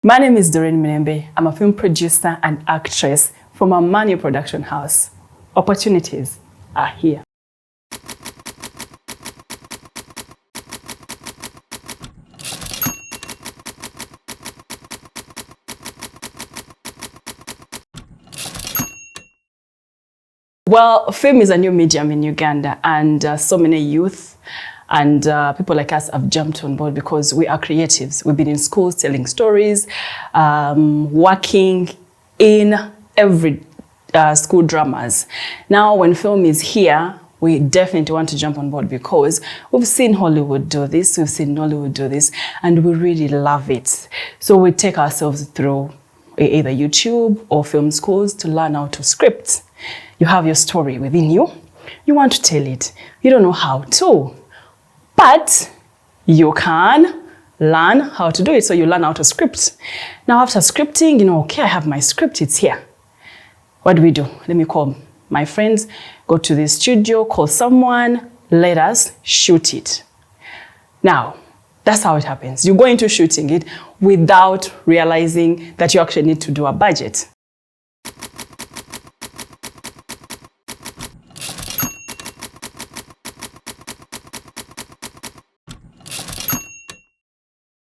My name is Doreen Mirembe. I'm a film producer and actress from a money production house. Opportunities are here. Well, film is a new medium in Uganda, and so many youth and people like us have jumped on board because we are creatives. We've been in schools telling stories, working in every school dramas. Now, when film is here, we definitely want to jump on board because we've seen Hollywood do this, we've seen Nollywood do this, and we really love it. So we take ourselves through either YouTube or film schools to learn how to script. You have your story within you. You want to tell it. You don't know how to, but you can learn how to do it. So you learn how to script. Now after scripting, okay, I have my script, it's here. What do? Let me call my friends, go to the studio, call someone, let us shoot it. Now, that's how it happens. You go into shooting it without realizing that you actually need to do a budget.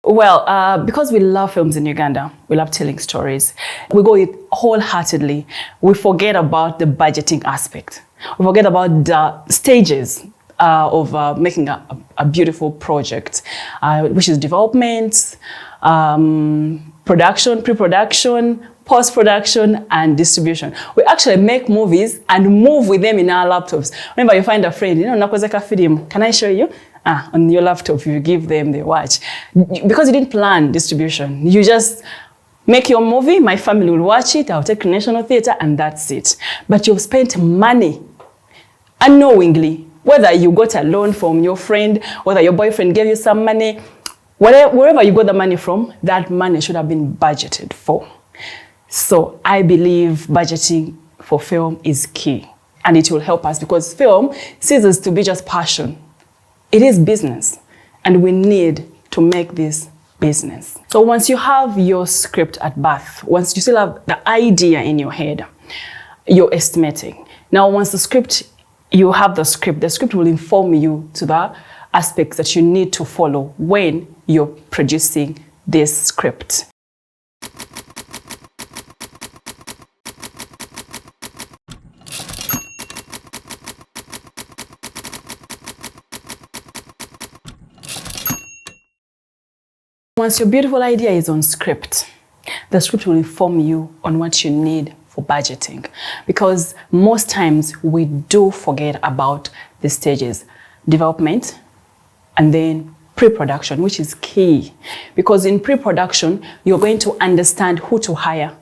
Well, because we love films in Uganda, we love telling stories, we go it wholeheartedly. We forget about the budgeting aspect. We forget about the stages of making a beautiful project, which is development, production, pre-production, post-production, and distribution. We actually make movies and move with them in our laptops. Remember, you find a friend, nakozeka film, can I show you? On your laptop, you give them, they watch. Because you didn't plan distribution. You just make your movie, my family will watch it, I'll take national theater, and that's it. But you've spent money unknowingly, whether you got a loan from your friend, whether your boyfriend gave you some money, wherever you got the money from, that money should have been budgeted for. So I believe budgeting for film is key, and it will help us because film ceases to be just passion. It is business, and we need to make this business. So once you have your script at birth, once you still have the idea in your head, you're estimating. Now, once you have the script will inform you to the aspects that you need to follow when you're producing this script. Once your beautiful idea is on script, the script will inform you on what you need for budgeting. Because most times we do forget about the stages, development, and then pre-production, which is key. Because in pre-production, you're going to understand who to hire.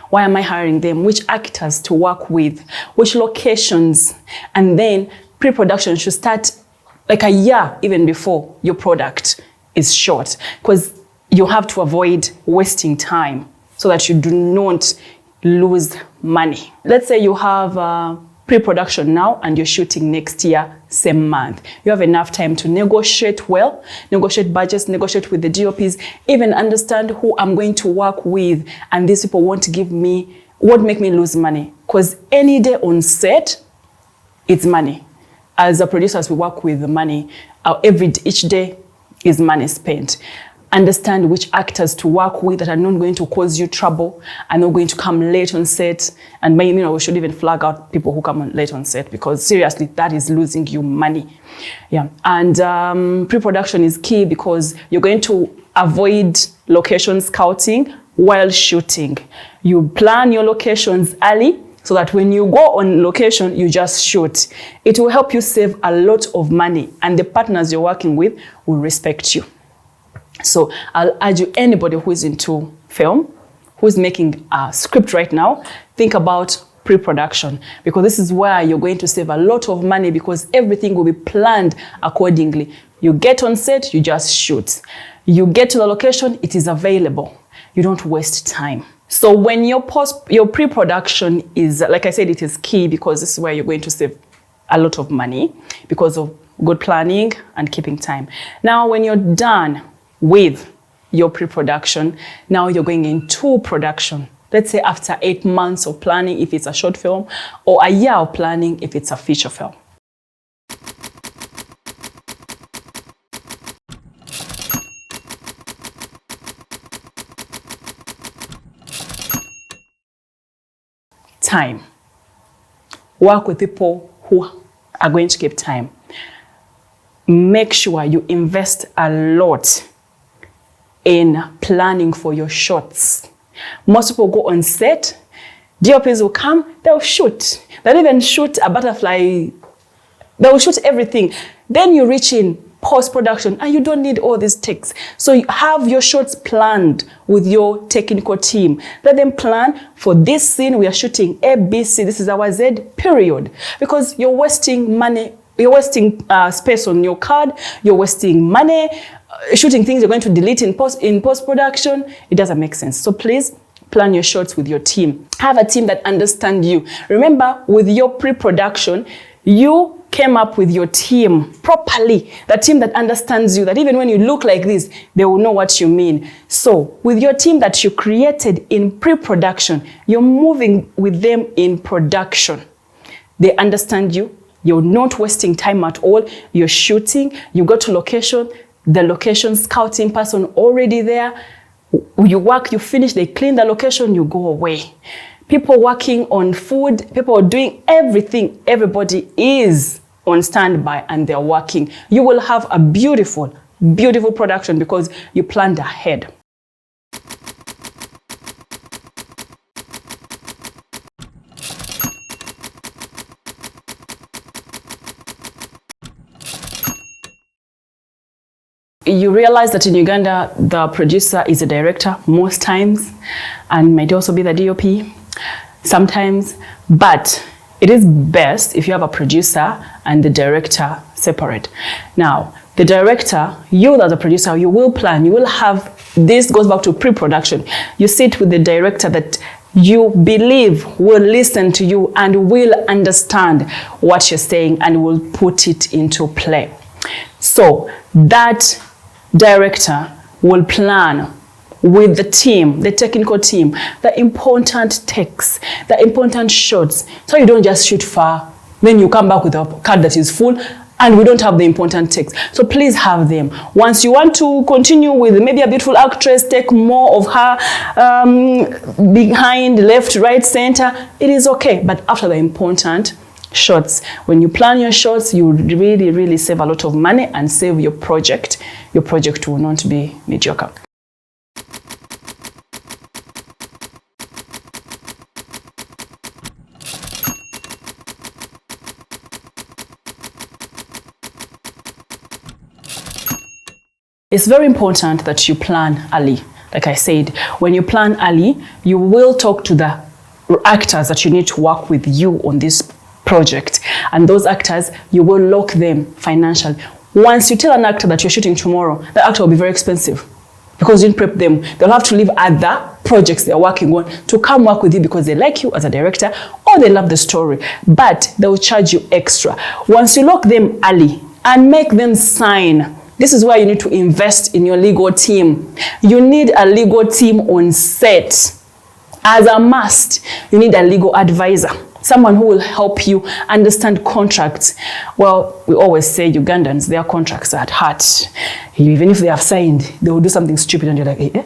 Why am I hiring them? Which actors to work with? Which locations? And then pre-production should start like a year even before your product is shot, because you have to avoid wasting time so that you do not lose money. Let's say you have pre-production now and you're shooting next year, same month. You have enough time to negotiate well, negotiate budgets, negotiate with the DOPs, even understand who I'm going to work with, and these people won't make me lose money. Because any day on set, it's money. As a producers, we work with the money. Each day is money spent. Understand which actors to work with that are not going to cause you trouble, are not going to come late on set. And we should even flag out people who come late on set, because seriously, that is losing you money. Yeah. And pre-production is key because you're going to avoid location scouting while shooting. You plan your locations early so that when you go on location, you just shoot. It will help you save a lot of money, and the partners you're working with will respect you. So I'll urge you, anybody who is into film, who is making a script right now, think about pre-production, because this is where you're going to save a lot of money, because everything will be planned accordingly. You get on set, you just shoot. You get to the location, it is available. You don't waste time. So when your pre-production is, like I said, it is key, because this is where you're going to save a lot of money because of good planning and keeping time. Now, when you're done with your pre-production. Now you're going into production. Let's say after 8 months of planning, if it's a short film, or a year of planning, if it's a feature film. Time. Work with people who are going to keep time. Make sure you invest a lot in planning for your shots. Most people go on set, DOPs will come, they'll shoot. They'll even shoot a butterfly, they'll shoot everything. Then you reach in post-production and you don't need all these takes. So you have your shots planned with your technical team. Let them plan for this scene, we are shooting A, B, C, this is our Z, period. Because you're wasting money, you're wasting space on your card, you're wasting money, shooting things you're going to delete in post-production. It doesn't make sense. So please plan your shots with your team. Have a team that understands you. Remember, with your pre-production, you came up with your team properly. The team that understands you, that even when you look like this, they will know what you mean. So with your team that you created in pre-production, you're moving with them in production. They understand you. You're not wasting time at all. You're shooting, you go to location, the location scouting person already there. You work, you finish, they clean the location, you go away. People working on food, people doing everything. Everybody is on standby and they're working. You will have a beautiful, beautiful production because you planned ahead. You realize that in Uganda, the producer is a director most times and might also be the DOP sometimes, but it is best if you have a producer and the director separate. Now, the director, you as a producer, you will plan, you will have, this goes back to pre-production. You sit with the director that you believe will listen to you and will understand what you're saying and will put it into play. So that director will plan with the team, the technical team, the important takes, the important shots. So you don't just shoot far, then you come back with a card that is full and we don't have the important takes. So please have them. Once you want to continue with maybe a beautiful actress, take more of her behind, left, right, center, it is okay. But after the important shots, when you plan your shots, you really, really save a lot of money and save your project. Your project will not be mediocre. It's very important that you plan early. Like I said, when you plan early, you will talk to the actors that you need to work with you on this project. And those actors, you will lock them financially. Once you tell an actor that you're shooting tomorrow, the actor will be very expensive because you didn't prep them. They'll have to leave other projects they're working on to come work with you because they like you as a director or they love the story, but they'll charge you extra. Once you lock them early and make them sign, this is where you need to invest in your legal team. You need a legal team on set. As a must, you need a legal advisor, someone who will help you understand contracts. Well, we always say Ugandans, their contracts are at heart. Even if they have signed, they will do something stupid and you're like, eh?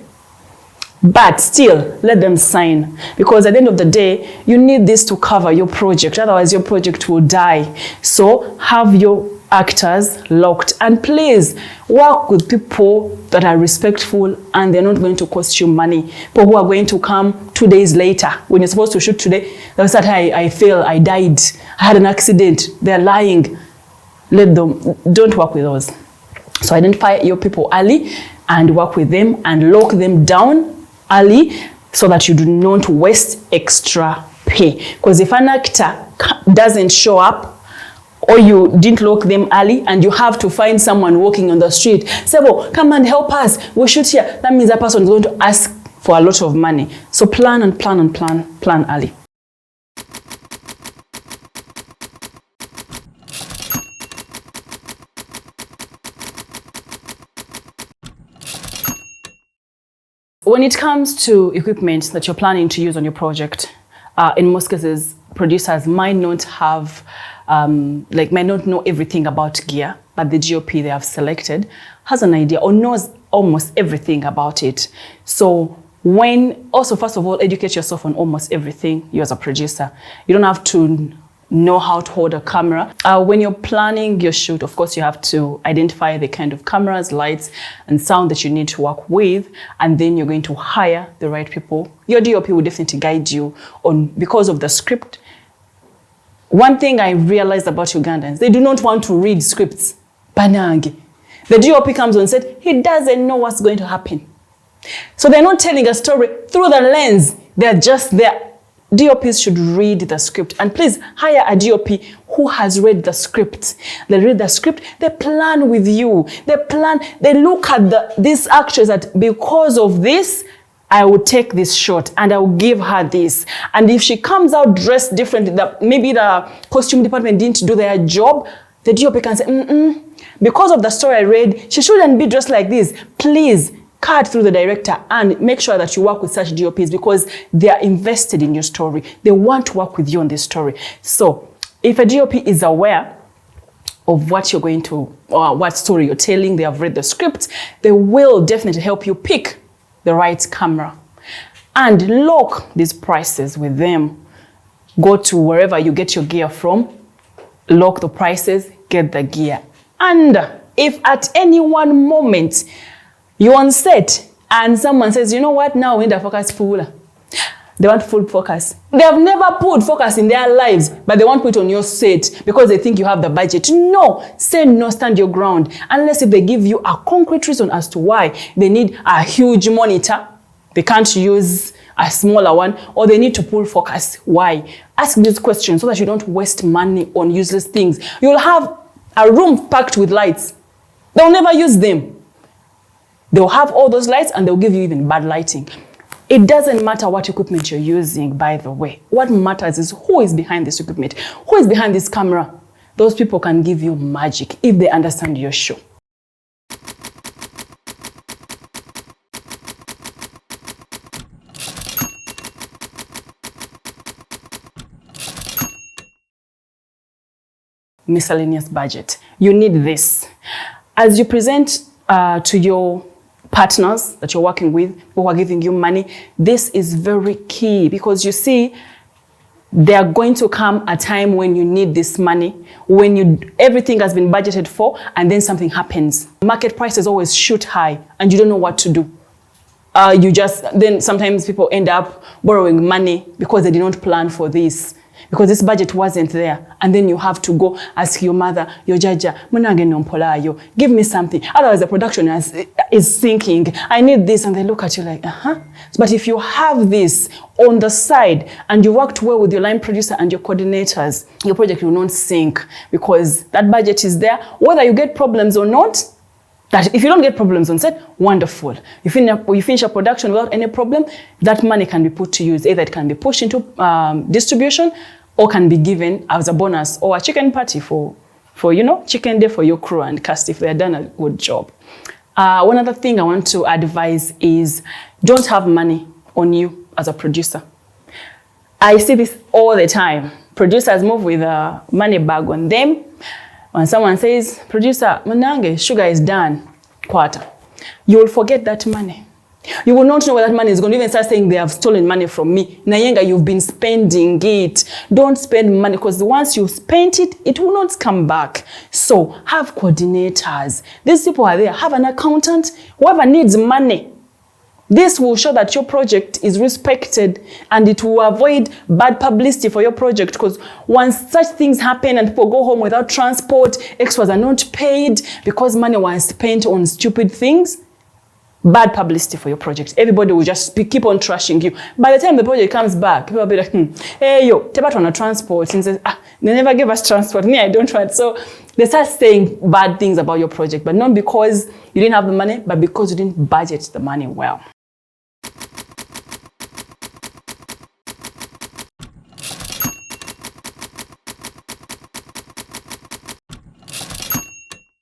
But still, let them sign. Because at the end of the day, you need this to cover your project. Otherwise, your project will die. So have your actors locked. And please, work with people that are respectful and they're not going to cost you money. People who are going to come 2 days later. When you're supposed to shoot today, they'll say, I failed, I died, I had an accident. They're lying. Let them, don't work with those. So identify your people early and work with them and lock them down early so that you do not waste extra pay. Because if an actor doesn't show up or you didn't lock them early and you have to find someone walking on the street, say, well, come and help us, we shoot here. That means that person is going to ask for a lot of money. So plan and plan and plan early. when it comes to equipment that you're planning to use on your project, in most cases, producers might not have, might not know everything about gear, but the GOP they have selected has an idea or knows almost everything about it. So first of all, educate yourself on almost everything you as a producer. You don't have to know how to hold a camera. When you're planning your shoot, of course, you have to identify the kind of cameras, lights, and sound that you need to work with, and then you're going to hire the right people. Your DOP will definitely guide you on, because of the script. One thing I realized about Ugandans, they do not want to read scripts. Banangi. The DOP comes on and said, he doesn't know what's going to happen. So they're not telling a story through the lens. They're just there. DOPs should read the script, and please hire a DOP who has read the script. They read the script, they plan with you. They look at these actors that because of this, I will take this shot and I will give her this. And if she comes out dressed differently, maybe the costume department didn't do their job, the DOP can say, because of the story I read, she shouldn't be dressed like this. Please cut through the director and make sure that you work with such DOPs, because they are invested in your story. They want to work with you on this story. So if a DOP is aware of what you're going to, or what story you're telling, they have read the script, they will definitely help you pick the right camera. And lock these prices with them. Go to wherever you get your gear from, lock the prices, get the gear. And if at any one moment you're on set and someone says, you know what, now we need a focus full. They want full focus. They have never put focus in their lives, but they want to put it on your set because they think you have the budget. No, say no, stand your ground. Unless if they give you a concrete reason as to why they need a huge monitor, they can't use a smaller one, or they need to pull focus. Why? Ask these questions so that you don't waste money on useless things. You'll have a room packed with lights. They'll never use them. They'll have all those lights and they'll give you even bad lighting. It doesn't matter what equipment you're using, by the way. What matters is who is behind this equipment, who is behind this camera. Those people can give you magic if they understand your show. Miscellaneous budget. You need this. As you present to your partners that you're working with, who are giving you money, this is very key, because you see, there are going to come a time when you need this money, when everything has been budgeted for, and then something happens. Market prices always shoot high, and you don't know what to do. Then sometimes people end up borrowing money because they did not plan for this, because this budget wasn't there. And then you have to go ask your mother, your jaja, give me something. Otherwise the production is thinking, I need this. And they look at you like, But if you have this on the side and you worked well with your line producer and your coordinators, your project will not sink, because that budget is there. Whether you get problems or not, that if you don't get problems on set, wonderful. You finish a production without any problem, that money can be put to use. Either it can be pushed into distribution, or can be given as a bonus or a chicken party for chicken day for your crew and cast if they have done a good job. One other thing I want to advise is don't have money on you as a producer. I see this all the time. Producers move with a money bag on them. When someone says, producer, Manange, sugar is done, quarter, you will forget that money. You will not know where that money is going to even start saying they have stolen money from me. Nayenga, you've been spending it. Don't spend money, because once you spent it, it will not come back. So have coordinators. These people are there. Have an accountant. Whoever needs money. This will show that your project is respected, and it will avoid bad publicity for your project, because once such things happen and people go home without transport, extras are not paid because money was spent on stupid things, bad publicity for your project. Everybody will just keep on trashing you. By the time the project comes back, people will be like, hey, yo, tebat on a transport. And says, they never gave us transport. Me, I don't want. So they start saying bad things about your project, but not because you didn't have the money, but because you didn't budget the money well.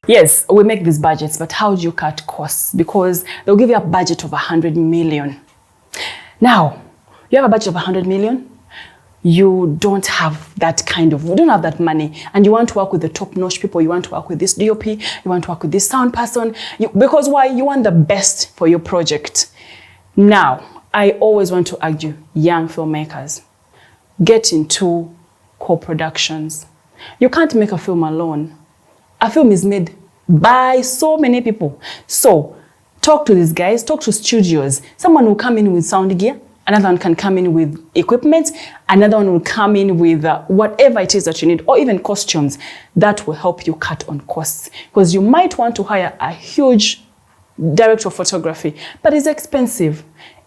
Yes, we make these budgets, but how do you cut costs? Because they'll give you a budget of 100 million. Now, you have a budget of 100 million, you don't have that money, and you want to work with the top-notch people, you want to work with this DOP, you want to work with this sound person, because why? You want the best for your project. Now, I always want to argue, young filmmakers, get into co-productions. You can't make a film alone. A film is made by so many people. So talk to these guys, talk to studios. Someone will come in with sound gear, another one can come in with equipment, another one will come in with whatever it is that you need, or even costumes. That will help you cut on costs. Because you might want to hire a huge director of photography, but it's expensive.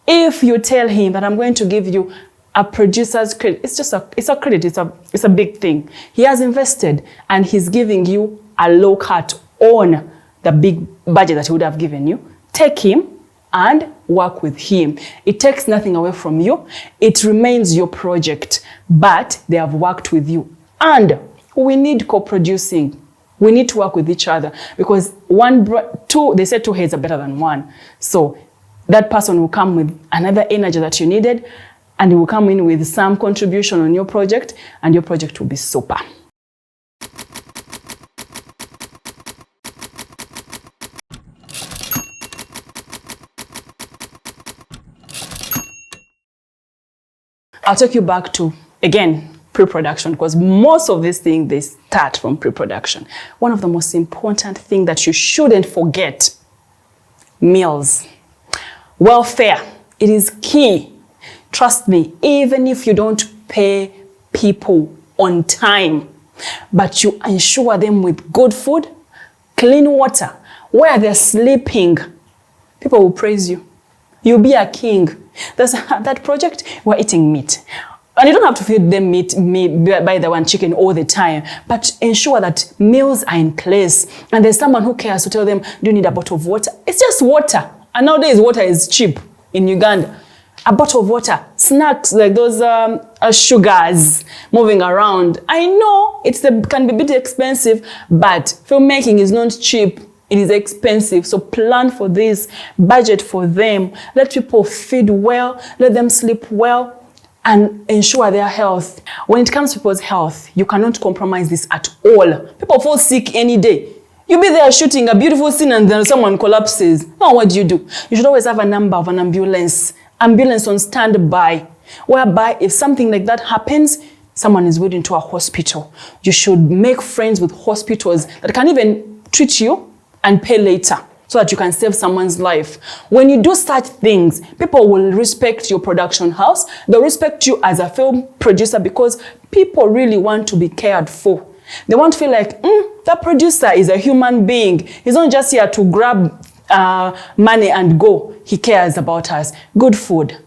If you tell him that I'm going to give you a producer's credit, it's a credit, it's a big thing. He has invested and he's giving you a low cut on the big budget that he would have given you. Take him and work with him. It takes nothing away from you. It remains your project, but they have worked with you. And we need co-producing. We need to work with each other because they said two heads are better than one. So that person will come with another energy that you needed, and he will come in with some contribution on your project, and your project will be super. I'll take you back to, again, pre-production, because most of these things, they start from pre-production. One of the most important things that you shouldn't forget, meals. Welfare, it is key. Trust me, even if you don't pay people on time, but you ensure them with good food, clean water, where they're sleeping, people will praise you. You'll be a king. That project, we're eating meat. And you don't have to feed them meat by the one chicken all the time, but ensure that meals are in place. And there's someone who cares to tell them, do you need a bottle of water? It's just water. And nowadays, water is cheap in Uganda. A bottle of water, snacks like those sugars moving around. I know can be a bit expensive, but filmmaking is not cheap. It is expensive. So plan for this, budget for them, let people feed well, let them sleep well, and ensure their health. When it comes to people's health, you cannot compromise this at all. People fall sick any day. You'll be there shooting a beautiful scene and then someone collapses. Now what do? You should always have a number of an ambulance on standby, whereby if something like that happens, someone is waiting to a hospital. You should make friends with hospitals that can even treat you and pay later so that you can save someone's life. When you do such things, people will respect your production house. They'll respect you as a film producer because people really want to be cared for. They want to feel like, that producer is a human being. He's not just here to grab money and go. He cares about us. Good food,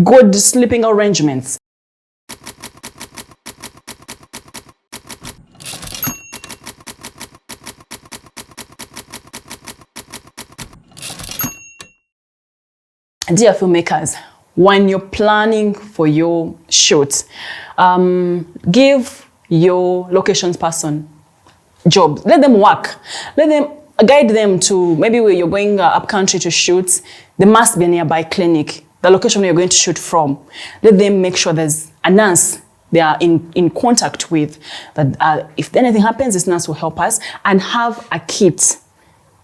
good sleeping arrangements. Dear filmmakers, when you're planning for your shoots, give your locations person jobs. Let them work. Let them guide them to maybe where you're going up country to shoot. There must be a nearby clinic, the location where you're going to shoot from. Let them make sure there's a nurse they are in contact with, that if anything happens, this nurse will help us, and have a kit,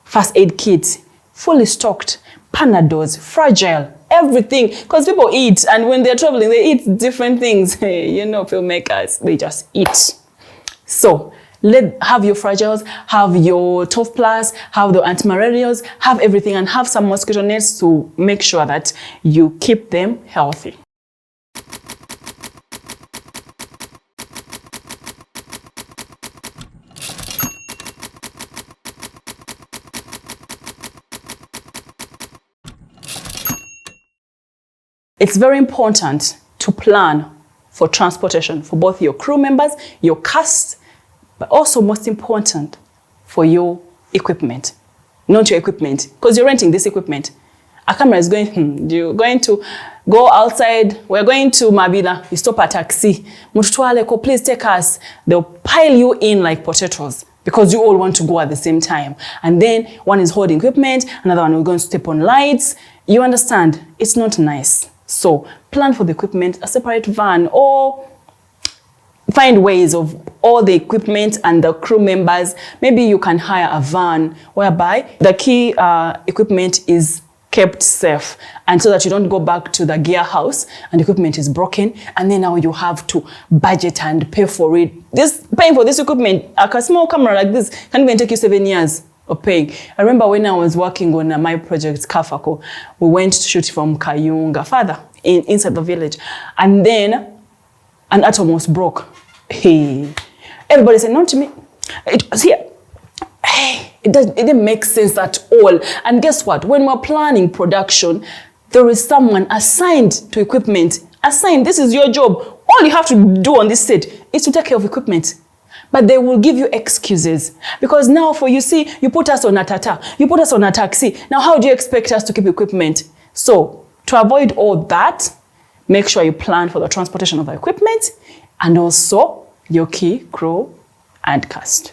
first aid kit, fully stocked, Panadols, Fragile, everything. Because people eat, and when they're traveling, they eat different things. You know, filmmakers, they just eat. So have your Fragiles, have your 12 plus, have the antimalarials, have everything, and have some mosquito nets to make sure that you keep them healthy. It's very important to plan for transportation for both your crew members, your cast, but also most important for your equipment. Not your equipment, because you're renting this equipment. A camera is going, you're going to go outside, we're going to Mabila, you stop a taxi, Mututwaleko, please take us. They'll pile you in like potatoes. because you all want to go at the same time. And then one is holding equipment, another one is going to step on lights. You understand? It's not nice. So plan for the equipment, a separate van, or find ways of all the equipment and the crew members. Maybe you can hire a van whereby the key equipment is kept safe, and so that you don't go back to the gear house and equipment is broken, and then now you have to budget and pay for it. Paying for this equipment, a small camera like this can even take you 7 years of paying. I remember when I was working on my project Kafako, we went to shoot from Kayunga further inside the village, and then an atom was broke. Hey, everybody said, not to me, it was here. Hey, it didn't make sense at all. And guess what? When we're planning production, there is someone assigned to equipment. Assigned, this is your job. All you have to do on this set is to take care of equipment. But they will give you excuses. Because now you put us on a tata, you put us on a taxi. Now how do you expect us to keep equipment? So to avoid all that, make sure you plan for the transportation of the equipment and also your key, crew, and cast.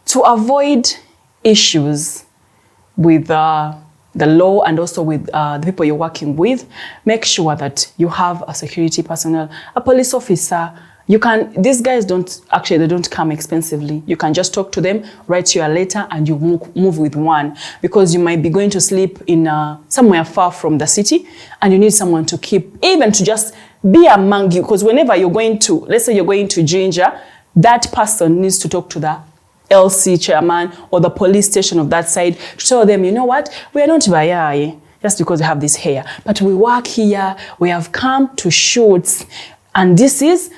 To avoid issues with the law and also with the people you're working with, make sure that you have a security personnel, a police officer. These guys they don't come expensively. You can just talk to them, write you a letter, and you move with one, because you might be going to sleep in somewhere far from the city, and you need someone to keep, even to just be among you, because whenever you're going to, let's say you're going to Ginger, that person needs to talk to the LC chairman or the police station of that side to tell them, you know what, we are not Bayai just because we have this hair, but we work here, we have come to shoot, and this is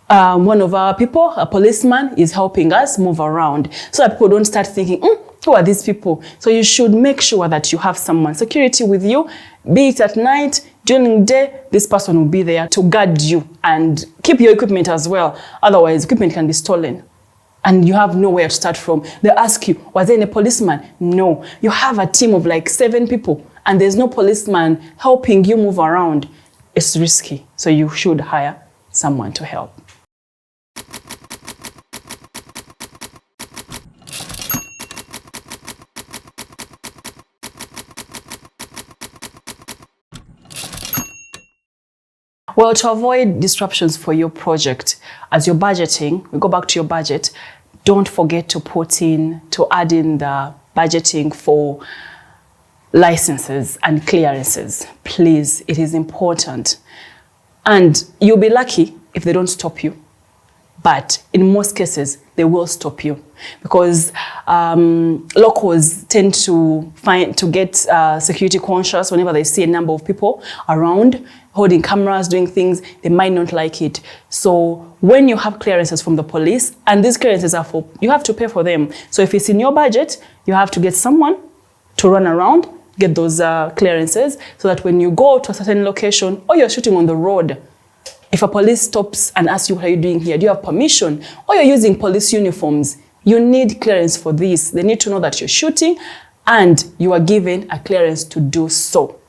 one of our people, a policeman, is helping us move around, so that people don't start thinking, who are these people? So you should make sure that you have someone, security with you, be it at night, during the day, this person will be there to guard you and keep your equipment as well. Otherwise, equipment can be stolen and you have nowhere to start from. They ask you, was there any policeman? No. You have a team of like 7 people and there's no policeman helping you move around. It's risky. So you should hire someone to help. Well, to avoid disruptions for your project, as you're budgeting, we go back to your budget, don't forget to add in the budgeting for licenses and clearances. Please, it is important. And you'll be lucky if they don't stop you. But in most cases, they will stop you because locals tend to get security conscious whenever they see a number of people around holding cameras, doing things, they might not like it. So when you have clearances from the police, and these clearances are you have to pay for them. So if it's in your budget, you have to get someone to run around, get those clearances, so that when you go to a certain location or you're shooting on the road, if a police stops and asks you, what are you doing here? Do you have permission? Or you're using police uniforms, you need clearance for this. They need to know that you're shooting and you are given a clearance to do so.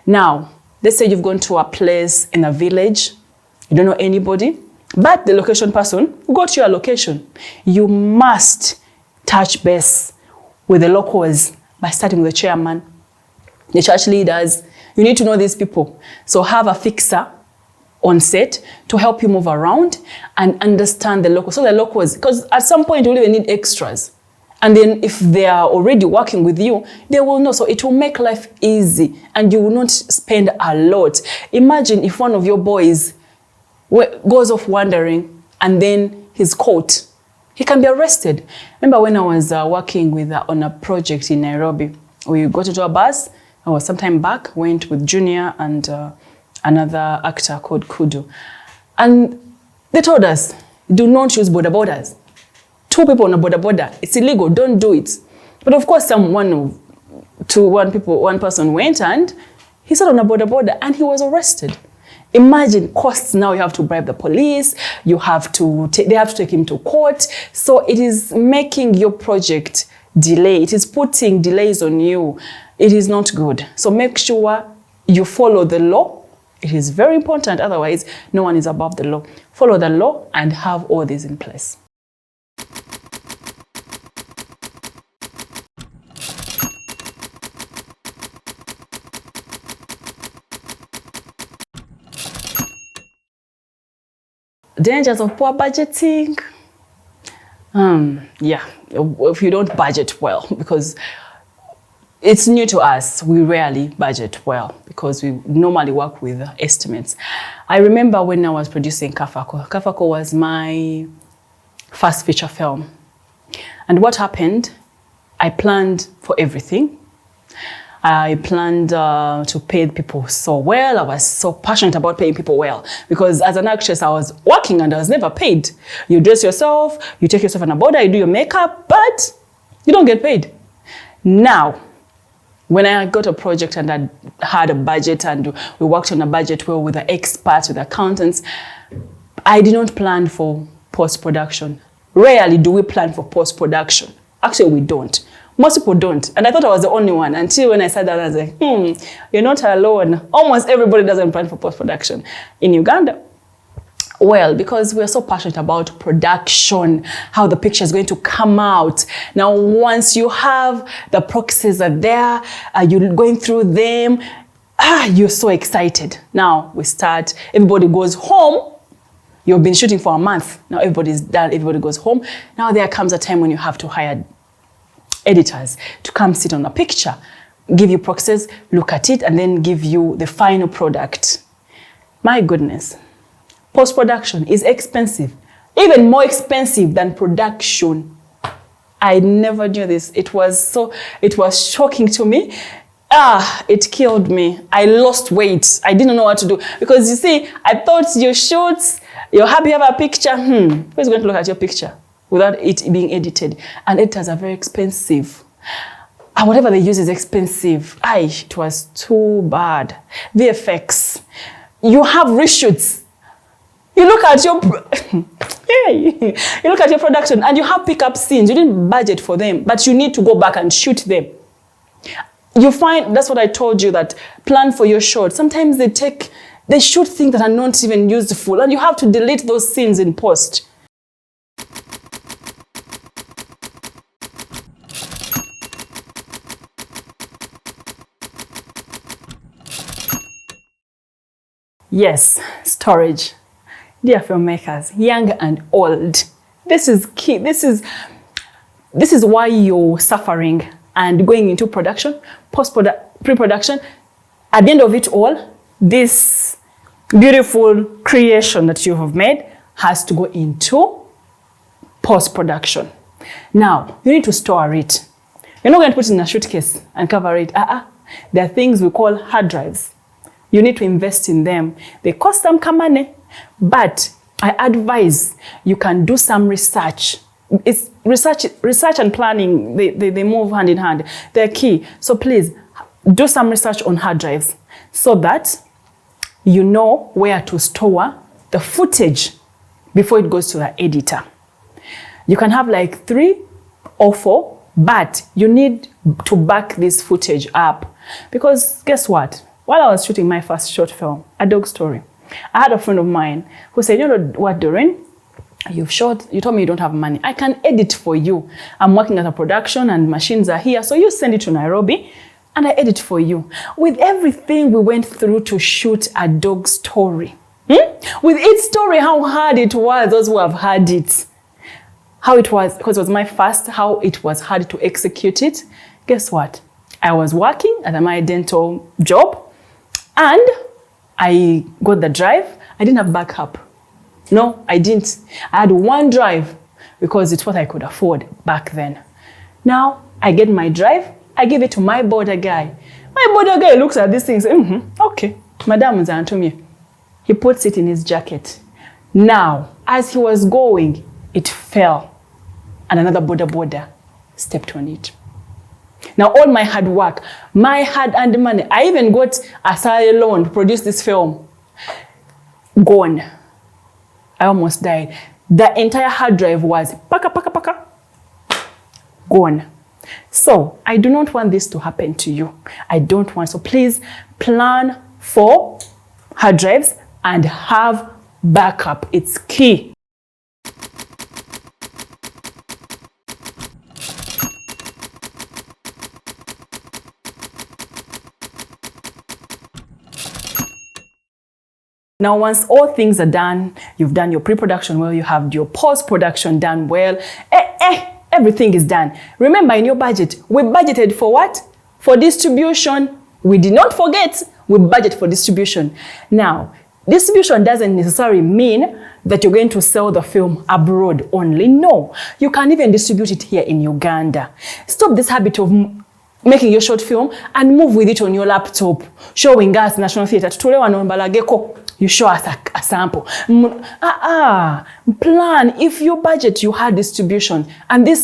Now, let's say you've gone to a place in a village, you don't know anybody, but the location person who got your location. You must touch base with the locals by starting with the chairman, the church leaders. You need to know these people. So have a fixer on set to help you move around and understand the locals. So the locals, because at some point you'll even need extras. And then if they are already working with you, they will know. So it will make life easy and you will not spend a lot. Imagine if one of your boys goes off wandering and then he's caught. He can be arrested. Remember when I was working with on a project in Nairobi, we got into a bus, I was sometime back, went with Junior and another actor called Kudu. And they told us, do not use border borders. 2 people on a border, it's illegal, don't do it. But of course, one person went and he sat on a border and he was arrested. Imagine costs now, you have to bribe the police, they have to take him to court. So it is making your project delay. It is putting delays on you. It is not good. So make sure you follow the law. It is very important, otherwise no one is above the law. Follow the law and have all these in place. Dangers of poor budgeting. Yeah, if you don't budget well, because it's new to us, we rarely budget well because we normally work with estimates. I remember when I was producing Kafako. Kafako was my first feature film. And what happened, I planned for everything. I planned to pay people so well. I was so passionate about paying people well because as an actress, I was working and I was never paid. You dress yourself, you take yourself on a border, you do your makeup, but you don't get paid. Now, when I got a project and I had a budget and we worked on a budget well with the experts, with accountants, I did not plan for post-production. Rarely do we plan for post-production. Actually, we don't. Most people don't. And I thought I was the only one until when I said that, I was like, you're not alone. Almost everybody doesn't plan for post-production in Uganda. Well, because we're so passionate about production, how the picture is going to come out. Now, once you have the proxies are there, you're going through them, you're so excited. Now we start, everybody goes home. You've been shooting for a month. Now everybody's done, everybody goes home. Now there comes a time when you have to hire editors to come sit on a picture, give you proxies, look at it, and then give you the final product. My goodness. Post-production is expensive, even more expensive than production. I never knew this. It was shocking to me. It killed me. I lost weight. I didn't know what to do. Because you see, I thought you shoot, you're happy you have a picture. Who's going to look at your picture without it being edited? And editors are very expensive. And whatever they use is expensive. It was too bad. VFX. You have reshoots. You look at your you look at your production and you have pickup scenes. You didn't budget for them, but you need to go back and shoot them. You find, that's what I told you, that plan for your short. Sometimes they shoot things that are not even useful and you have to delete those scenes in post. Yes, storage. Dear filmmakers, young and old, this is key. This is why you're suffering and going into production, pre-production. At the end of it all, this beautiful creation that you have made has to go into post-production. Now, you need to store it. You're not going to put it in a suitcase and cover it. There are things we call hard drives. You need to invest in them. They cost some money. But I advise you can do some research. It's research and planning, they move hand in hand. They're key. So please do some research on hard drives so that you know where to store the footage before it goes to the editor. You can have like 3 or 4, but you need to back this footage up. Because guess what? While I was shooting my first short film, A Dog Story, I had a friend of mine who said, you know what, Doreen? You told me you don't have money. I can edit for you. I'm working at a production and machines are here. So you send it to Nairobi and I edit for you. With everything we went through to shoot A Dog Story. With its story, how hard it was, those who have had it. How it was, because it was my first, how it was hard to execute it. Guess what? I was working at my dental job and I got the drive. I didn't have backup. No, I didn't. I had one drive because it's what I could afford back then. Now, I get my drive. I give it to my border guy. My border guy looks at this thing and says, okay, Madam Zantumie. He puts it in his jacket. Now, as he was going, it fell. And another border stepped on it. Now, all my hard work, my hard-earned money, I even got a salary loan to produce this film. Gone. I almost died. The entire hard drive was paka. Gone. So I do not want this to happen to you. I don't want. So please plan for hard drives and have backup. It's key. Now, once all things are done, you've done your pre-production well, you have your post-production done well, everything is done. Remember, in your budget, we budgeted for what? For distribution. We did not forget, we budget for distribution. Now, distribution doesn't necessarily mean that you're going to sell the film abroad only. No, you can even distribute it here in Uganda. Stop this habit of making your short film and move with it on your laptop, showing us National Theatre. You show us a sample. Plan. If your budget, you had distribution, and this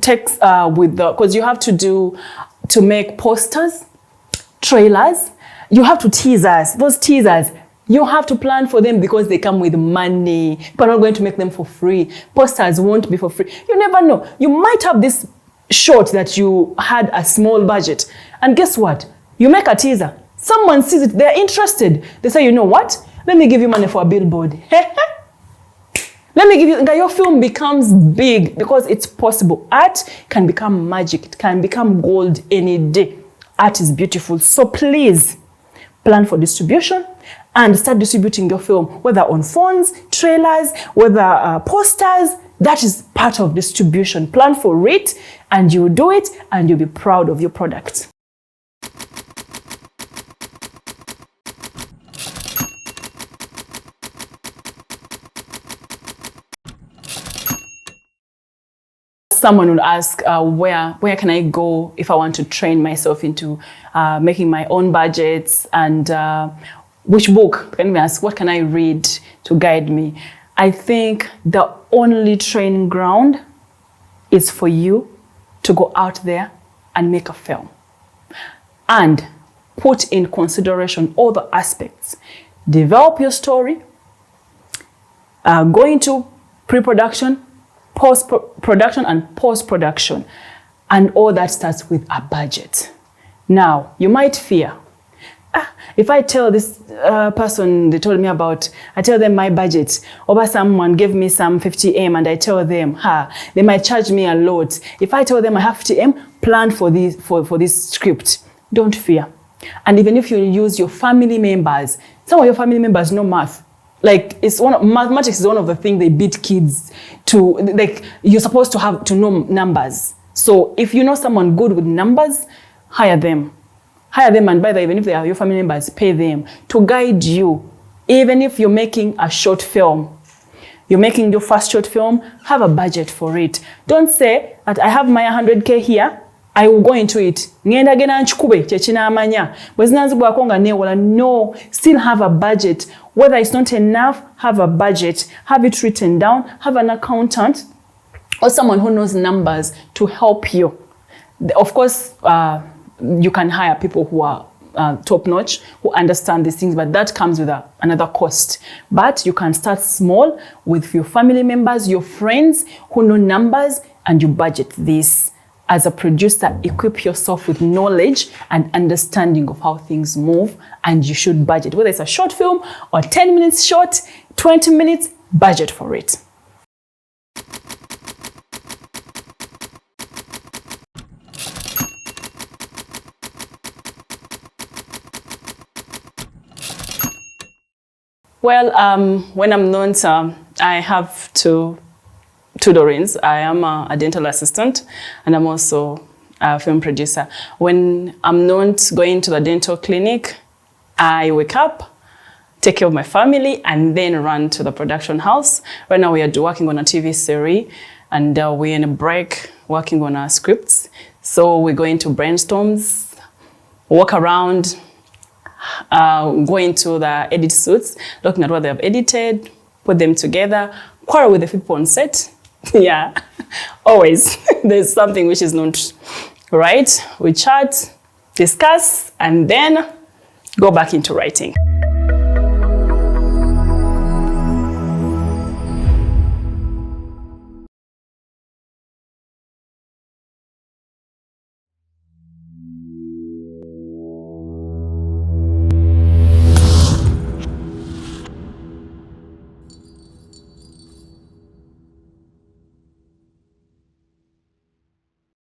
takes with the, because you have to make posters, trailers, you have to tease us. Those teasers, you have to plan for them because they come with money. People are not going to make them for free. Posters won't be for free. You never know. You might have this short that you had a small budget, and guess what? You make a teaser. Someone sees it, they're interested. They say, you know what? Let me give you money for a billboard. Let me give you, your film becomes big because it's possible. Art can become magic. It can become gold any day. Art is beautiful. So please plan for distribution and start distributing your film, whether on phones, trailers, whether posters. That is part of distribution. Plan for it and you'll do it and you'll be proud of your product. Someone would ask, where can I go if I want to train myself into making my own budgets, and which book? Can we ask, what can I read to guide me? I think the only training ground is for you to go out there and make a film and put in consideration all the aspects. Develop your story, go into pre-production, post-production and post-production, and all that starts with a budget. Now, you might fear, if I tell this person they told me about, I tell them my budget, or someone gave me some 50M and I tell them, they might charge me a lot. If I tell them I have 50M, plan for this script. Don't fear. And even if you use your family members, some of your family members know math. Like, mathematics is one of the things they beat kids to. Like, you're supposed to know numbers. So if you know someone good with numbers, hire them. Hire them, and by the way, even if they are your family members, pay them to guide you. Even if you're making a short film, you're making your first short film, have a budget for it. Don't say that I have my 100K here, I will go into it. No, still have a budget. Whether it's not enough, have a budget. Have it written down. Have an accountant or someone who knows numbers to help you. Of course, you can hire people who are top-notch, who understand these things, but that comes with another cost. But you can start small with your family members, your friends who know numbers, and you budget this. As a producer, equip yourself with knowledge and understanding of how things move, and you should budget. Whether it's a short film or 10 minutes short, 20 minutes, budget for it. Well, when I'm not, I have two Doreens. I am a dental assistant, and I'm also a film producer. When I'm not going to the dental clinic, I wake up, take care of my family, and then run to the production house. Right now we are working on a TV series, and we're in a break working on our scripts. So we go into brainstorms, walk around, go into the edit suites, looking at what they have edited, put them together, quarrel with the people on set. Yeah, always. There's something which is not right. We chat, discuss, and then go back into writing.